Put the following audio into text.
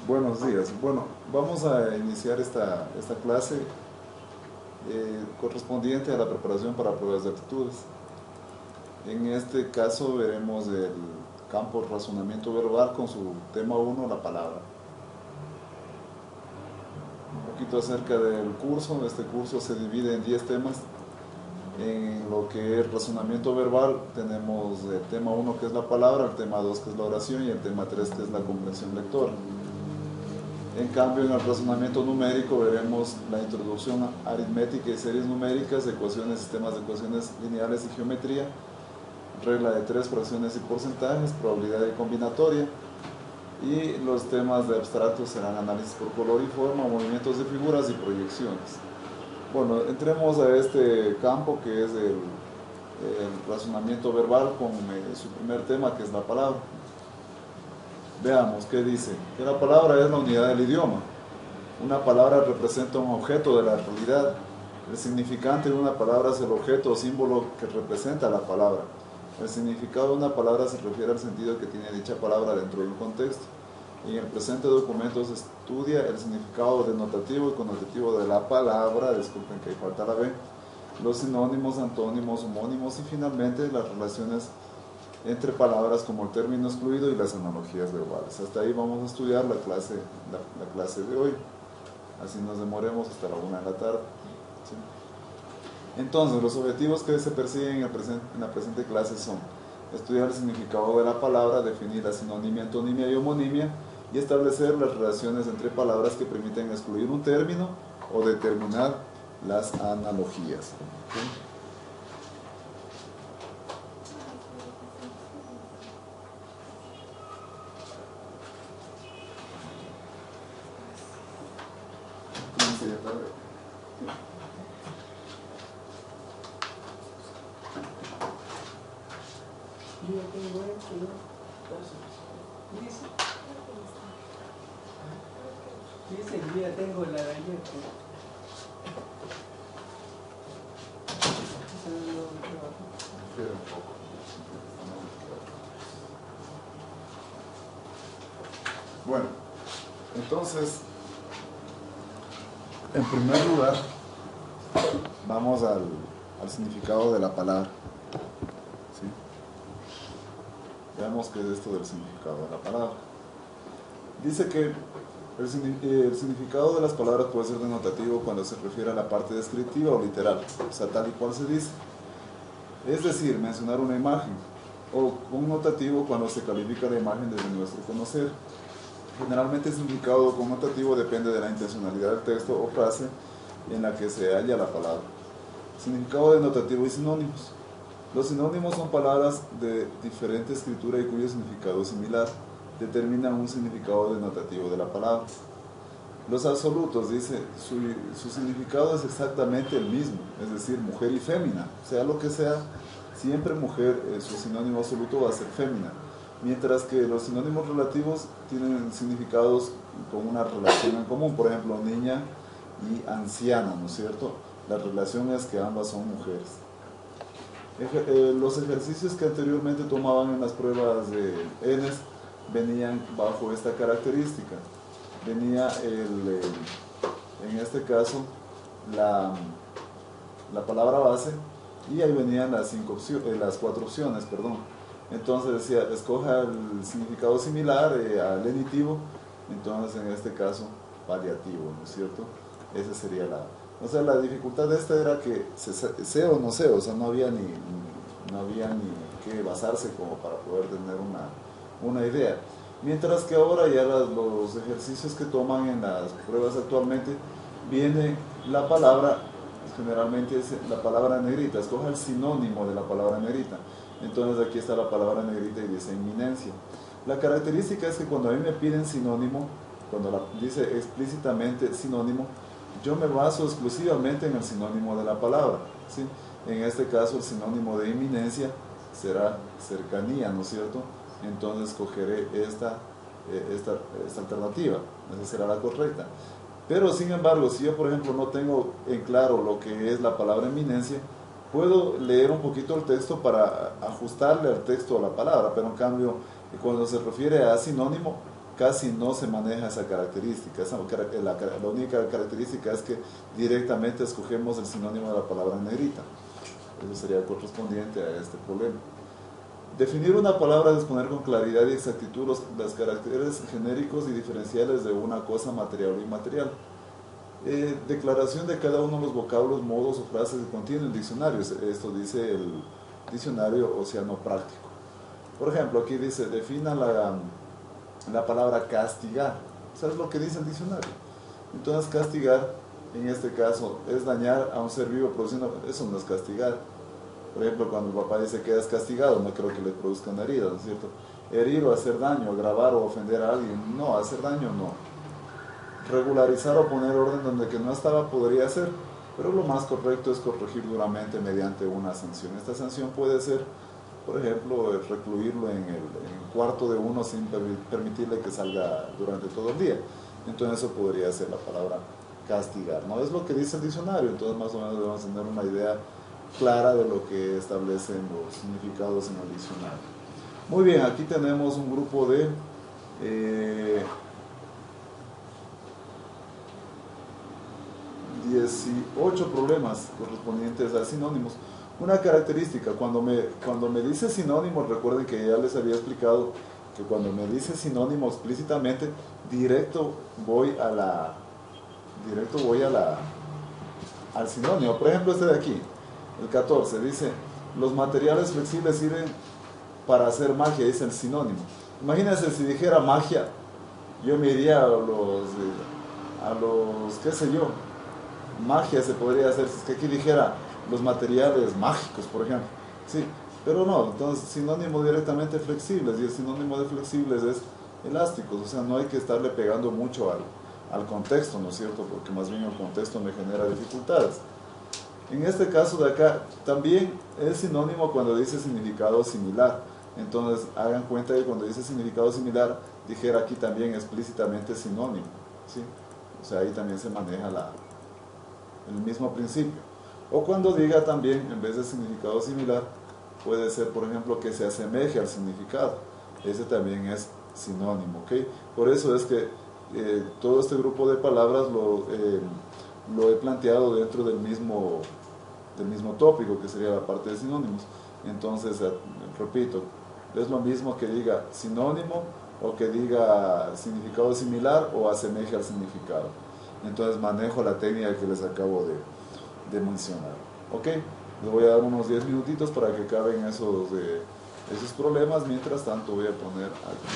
Buenos días. Bueno, vamos a iniciar esta clase correspondiente a la preparación para pruebas de aptitudes. En este caso veremos el campo razonamiento verbal con su tema uno, la palabra. Un poquito acerca del curso. Este curso se divide en 10 temas. En lo que es razonamiento verbal tenemos el tema uno, que es la palabra, el tema 2, que es la oración, y el tema 3, que es la comprensión lectora. En cambio, en el razonamiento numérico veremos la introducción a aritmética y series numéricas, ecuaciones, sistemas de ecuaciones lineales y geometría, regla de tres, fracciones y porcentajes, probabilidad y combinatoria. Y los temas de abstractos serán análisis por color y forma, movimientos de figuras y proyecciones. Bueno, entremos a este campo que es el razonamiento verbal con su primer tema, que es la palabra. Veamos qué dice. Que la palabra es la unidad del idioma. Una palabra representa un objeto de la realidad. El significante de una palabra es el objeto o símbolo que representa la palabra. El significado de una palabra se refiere al sentido que tiene dicha palabra dentro de un contexto. En el presente documento se estudia el significado denotativo y connotativo de la palabra, disculpen que ahí falta la B, los sinónimos, antónimos, homónimos y finalmente las relaciones entre palabras como el término excluido y las analogías verbales. Hasta ahí vamos a estudiar la clase de hoy. Así nos demoremos hasta la 1 de la tarde. ¿Sí? Entonces, los objetivos que se persiguen en la presente clase son estudiar el significado de la palabra, definir la sinonimia, antonimia y homonimia y establecer las relaciones entre palabras que permiten excluir un término o determinar las analogías. ¿Sí? Yo ya tengo esto, ¿no? Dice, dice que yo ya tengo la de ayer. Bueno, entonces, en primer lugar, vamos al significado de la palabra. ¿Sí? Veamos qué es esto del significado de la palabra. Dice que el significado de las palabras puede ser denotativo cuando se refiere a la parte descriptiva o literal, o sea, tal y cual se dice. Es decir, mencionar una imagen, o connotativo cuando se califica la imagen desde nuestro conocer. Generalmente el significado connotativo depende de la intencionalidad del texto o frase en la que se halla la palabra. Significado denotativo y sinónimos. Los sinónimos son palabras de diferente escritura y cuyo significado similar determinan un significado denotativo de la palabra. Los absolutos, dice, su significado es exactamente el mismo, es decir, mujer y fémina, sea lo que sea, siempre mujer, su sinónimo absoluto va a ser fémina, mientras que los sinónimos relativos tienen significados con una relación en común, por ejemplo, niña y anciana, ¿no es cierto? La relación es que ambas son mujeres. Los ejercicios que anteriormente tomaban en las pruebas de ENES venían bajo esta característica. Venía en este caso la palabra base y ahí venían las 4 opciones, perdón. Entonces decía, escoja el significado similar al lenitivo, entonces en este caso paliativo, ¿no es cierto? Esa sería la dificultad de esta era que sea o no sea, o sea, no había ni que basarse como para poder tener una idea. Mientras que ahora ya los ejercicios que toman en las pruebas actualmente, viene la palabra, generalmente es la palabra negrita, escoja el sinónimo de la palabra negrita. Entonces aquí está la palabra negrita y dice inminencia. La característica es que cuando a mí me piden sinónimo, cuando dice explícitamente sinónimo, yo me baso exclusivamente en el sinónimo de la palabra, ¿sí? En este caso el sinónimo de inminencia será cercanía, ¿no es cierto? Entonces escogeré esta alternativa, esa será la correcta. Pero sin embargo, si yo por ejemplo no tengo en claro lo que es la palabra eminencia, puedo leer un poquito el texto para ajustarle al texto a la palabra, pero en cambio, cuando se refiere a sinónimo, casi no se maneja esa característica. La única característica es que directamente escogemos el sinónimo de la palabra en negrita. Eso sería correspondiente a este problema. Definir una palabra es exponer con claridad y exactitud los caracteres genéricos y diferenciales de una cosa material o inmaterial. Declaración de cada uno de los vocablos, modos o frases que contiene el diccionario. Esto dice el diccionario oceanopráctico. Por ejemplo, aquí dice, defina la palabra castigar. ¿Sabes lo que dice el diccionario? Entonces, castigar, en este caso, es dañar a un ser vivo produciendo... Eso no es castigar. Por ejemplo, cuando el papá dice que es castigado, no creo que le produzcan heridas, ¿no es cierto? Herir o hacer daño, agravar o ofender a alguien, no, hacer daño no. Regularizar o poner orden donde que no estaba podría ser, pero lo más correcto es corregir duramente mediante una sanción. Esta sanción puede ser, por ejemplo, recluirlo en el cuarto de uno sin permitirle que salga durante todo el día. Entonces eso podría ser la palabra castigar, ¿no? Es lo que dice el diccionario, entonces más o menos debemos tener una idea clara de lo que establecen los significados en el diccionario. Muy bien, aquí tenemos un grupo de 18 problemas correspondientes a sinónimos. Una característica, cuando me dice sinónimos, recuerden que ya les había explicado que cuando me dice sinónimo explícitamente, directo voy al sinónimo. Por ejemplo, este de aquí, el 14, dice, los materiales flexibles sirven para hacer magia, dice el sinónimo. Imagínense si dijera magia, yo me iría a los qué sé yo, magia se podría hacer, si es que aquí dijera los materiales mágicos, por ejemplo, sí, pero no, entonces sinónimo directamente flexibles, y el sinónimo de flexibles es elásticos, o sea, no hay que estarle pegando mucho al contexto, ¿no es cierto? Porque más bien el contexto me genera dificultades. En este caso de acá, también es sinónimo cuando dice significado similar. Entonces, hagan cuenta que cuando dice significado similar, dijera aquí también explícitamente sinónimo, ¿sí? O sea, ahí también se maneja el mismo principio. O cuando diga también, en vez de significado similar, puede ser, por ejemplo, que se asemeje al significado. Ese también es sinónimo, ¿ok? Por eso es que todo este grupo de palabras lo he planteado dentro del mismo tópico, que sería la parte de sinónimos. Entonces, repito, es lo mismo que diga sinónimo o que diga significado similar o asemeje al significado. Entonces manejo la técnica que les acabo de mencionar. ¿Ok? Les voy a dar unos 10 minutitos para que acaben esos problemas. Mientras tanto voy a poner aquí